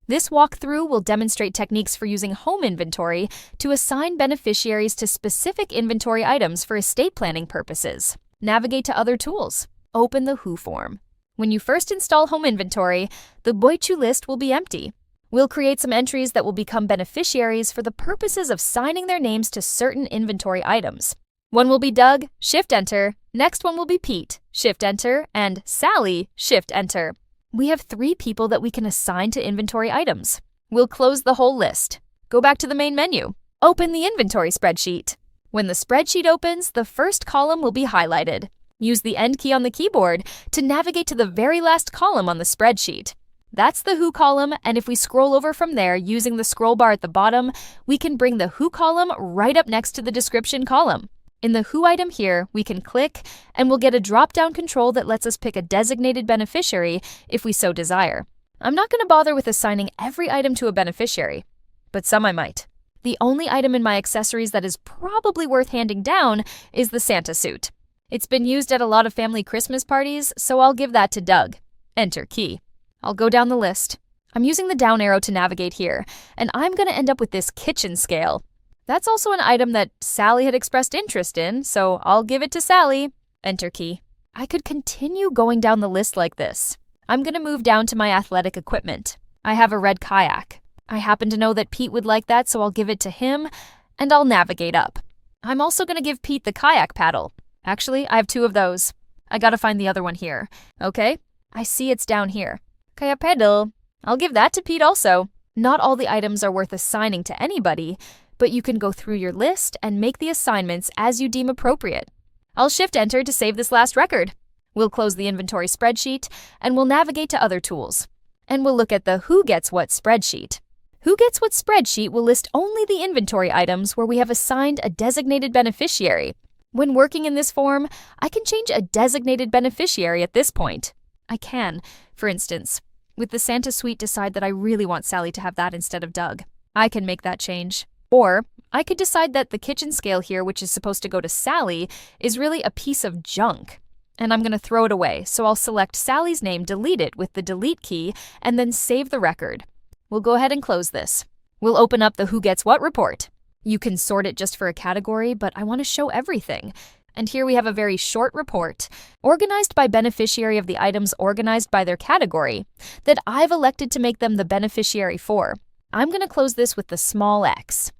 This walkthrough will demonstrate techniques for using home inventory to assign beneficiaries to specific inventory items for estate planning purposes. Navigate to other tools. Open the Who form. When you first install home inventory, the Boichu list will be empty. We'll create some entries that will become beneficiaries for the purposes of signing their names to certain inventory items. One will be Doug, Shift-Enter, next one will be Pete, Shift-Enter, and Sally, Shift-Enter. We have 3 people that we can assign to inventory items. We'll close the whole list. Go back to the main menu. Open the inventory spreadsheet. When the spreadsheet opens, the first column will be highlighted. Use the End key on the keyboard to navigate to the very last column on the spreadsheet. That's the Who column, and if we scroll over from there using the scroll bar at the bottom, we can bring the Who column right up next to the Description column. In the Who item here, we can click, and we'll get a drop-down control that lets us pick a designated beneficiary if we so desire. I'm not going to bother with assigning every item to a beneficiary, but some I might. The only item in my accessories that is probably worth handing down is the Santa suit. It's been used at a lot of family Christmas parties, so I'll give that to Doug. Enter key. I'll go down the list. I'm using the down arrow to navigate here, and I'm going to end up with this kitchen scale. That's also an item that Sally had expressed interest in, so I'll give it to Sally. Enter key. I could continue going down the list like this. I'm going to move down to my athletic equipment. I have a red kayak. I happen to know that Pete would like that, so I'll give it to him, and I'll navigate up. I'm also going to give Pete the kayak paddle. Actually, I have 2 of those. I gotta find the other one here. Okay, I see it's down here. Kayak paddle. I'll give that to Pete also. Not all the items are worth assigning to anybody, but you can go through your list and make the assignments as you deem appropriate. I'll Shift-Enter to save this last record. We'll close the inventory spreadsheet, and we'll navigate to other tools. And we'll look at the Who Gets What spreadsheet. Who Gets What spreadsheet will list only the inventory items where we have assigned a designated beneficiary. When working in this form, I can change a designated beneficiary at this point. I can, for instance, with the Santa suite decide that I really want Sally to have that instead of Doug. I can make that change. Or I could decide that the kitchen scale here, which is supposed to go to Sally, is really a piece of junk. And I'm going to throw it away, so I'll select Sally's name, delete it with the delete key, and then save the record. We'll go ahead and close this. We'll open up the Who Gets What report. You can sort it just for a category, but I want to show everything. And here we have a very short report, organized by beneficiary of the items organized by their category, that I've elected to make them the beneficiary for. I'm going to close this with the small x.